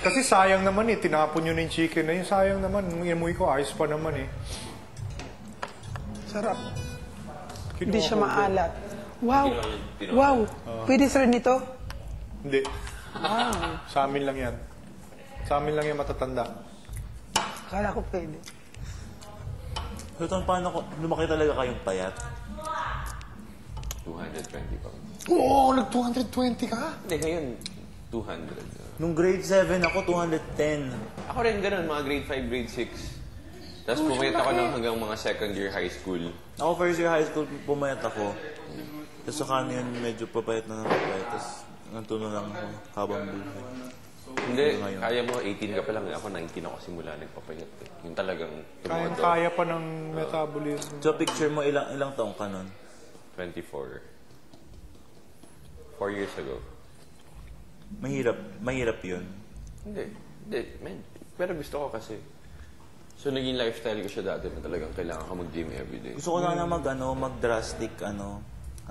Kasi sayang naman eh, tinapon nyo na yung chicken na yun. Sayang naman, imuwi ko, ayos pa naman eh. Sarap. Hindi siya maalat. Wow! Wow! Pwede sir nito? Hindi. Sa amin lang yan. Sa amin lang yan matatanda. Akala ko pwede. So, paano lumaki talaga kayong payat? 220 pa. Oo, nag-220 ka? Hindi, ngayon, 200. Nung grade 7 ako, 210. Ako rin ganun, mga grade 5, grade 6. Tapos pumayat ako ng hanggang mga second year high school. Ako first year high school, pumayat ako. Tapos saka yun, medyo papayat na papayat. Tapos nantunan lang ako habang buhay. Hindi, kaya mo, 18 ka pa lang. Ako 19 ako simula, nagpapayat. Yung talagang tumodo. Kaya pa ng metabolism. So picture mo, ilang taong ka nun? 24. 4 years ago. Mahirap yun. Hindi, man. Pero gusto ko kasi. So, naging lifestyle ko siya dati na talagang kailangan ka mag-gym everyday. Gusto ko na mag-drastic, ang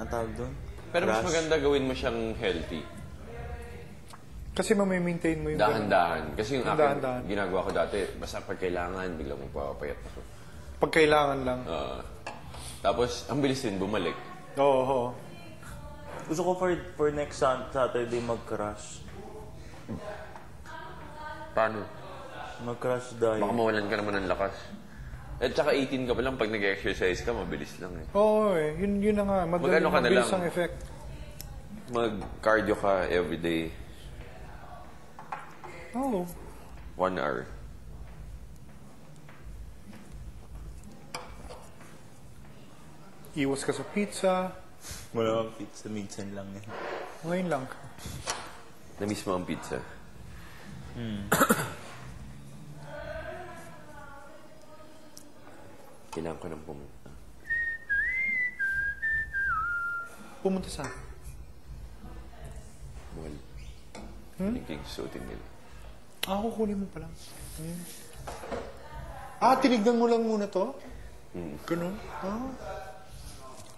tawag doon? Pero mas maganda gawin mo siyang healthy. Kasi maintain mo yung... Dahan-dahan. Kasi yung akin, dahan-dahan. ginagawa ko dati, basta pag kailangan, biglang magpapapayat ako. Pag kailangan lang. Tapos, ang bilis din bumalik. Oo. Gusto ko for next Saturday mag-crush. Paano? Mag-crush diet. Baka mawalan ka naman ng lakas. At saka 18 ka pa lang, pag nag-exercise ka, mabilis lang eh. Oo eh. Yun na nga. Mag-ano ka na mabilis lang? ang effect. Mag-cardio ka everyday. Oo. 1 hour. Iwas ka sa pizza. Wala kang pizza, minsan lang eh. Ngayon lang. Na-miss mo ang pizza. Kailangan ko nang pumunta. Pumunta sa... Mall. Thinking suotin nila. Kukunin mo pa lang. Tinignan mo lang muna to? Ganun?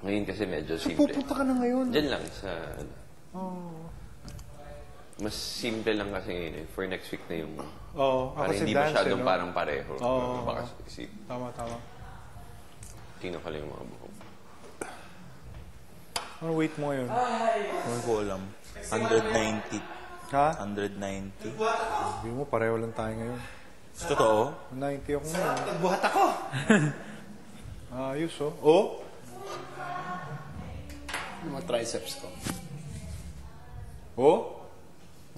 Ngayon kasi medyo So, simple. pupunta ka na ngayon? Diyan lang sa... Mas simple lang kasi ngayon eh. For next week na yung... Para kasi hindi dance, masyadong no? parang pareho. Baka isip. Tama. Tingnan ko lang yung mga buhok. Ano weight mo ngayon? Hindi ko alam. 190. Ha? 190. Sabi mo, pareho lang tayo ngayon. Totoo? 90 ako ngayon. Nagbuhat ako! Ayos oh. Yung mga triceps ko.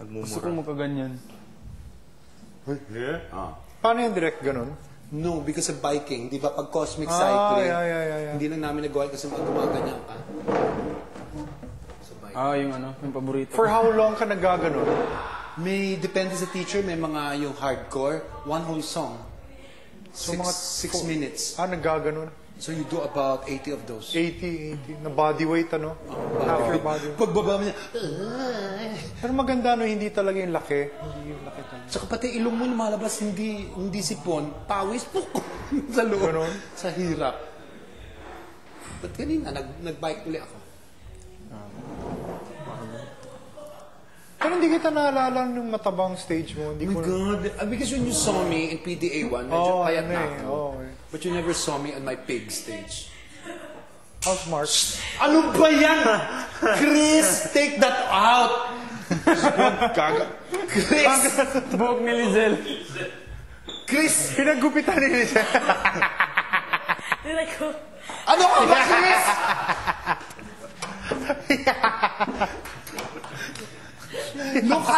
Gusto ko magkaganyan. Paano yung direct ganun? No, because of biking. Di ba pag cosmic cycling, Yeah. hindi lang namin nagawa kasi gumaganyan ka. Yung paborito. For how long ka nagaganon? May, depende sa teacher, may mga yung hardcore, one whole song. So, Six minutes. Naggaganon? So you do about 80 of those. 80. Na body weight, ano? Half your body weight. Pagbaba mo niya, Pero maganda, no? Hindi talaga yung laki. Hindi yung laki talaga. tsaka pati ilong mo lumalabas, hindi sipon, pawis, sa loob. Ganon? Sa hirap. But kanina, nag-bike uli ako. Pero hindi kita naalala nung matabang stage mo. Hindi Oh my ko... God. Because when you saw me in PDA 1, medyo payat na ako. Okay. But you never saw me on my pig stage. How smart? Ano ba yan? Chris, take that out! Chris! Buhok ni Lizelle. Chris! Pinagupitan ni Lisa. Ano ka ba, Chris?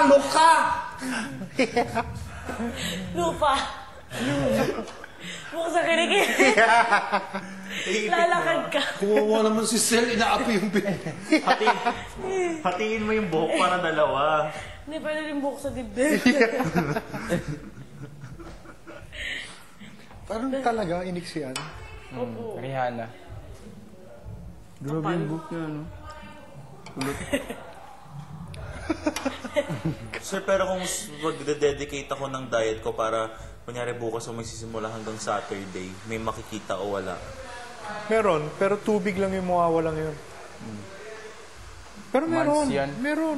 Luka! Lupa. Bukas sa kinikili. Lalakad ka. Kuwawa naman si Sel, inaapi yung Hatiin mo yung buhok para dalawa. Hindi pwede rin buhok sa dibdib. Parang talaga, iniksian. Rihanna. Grabe yung buhok niya, no? Sir, pero kung magde-dedicate ako ng diet ko para, kunyari bukas o magsisimula hanggang Saturday, may makikita o wala? Meron, pero tubig lang yung mawawalan yun. Pero meron. Months yan. Meron.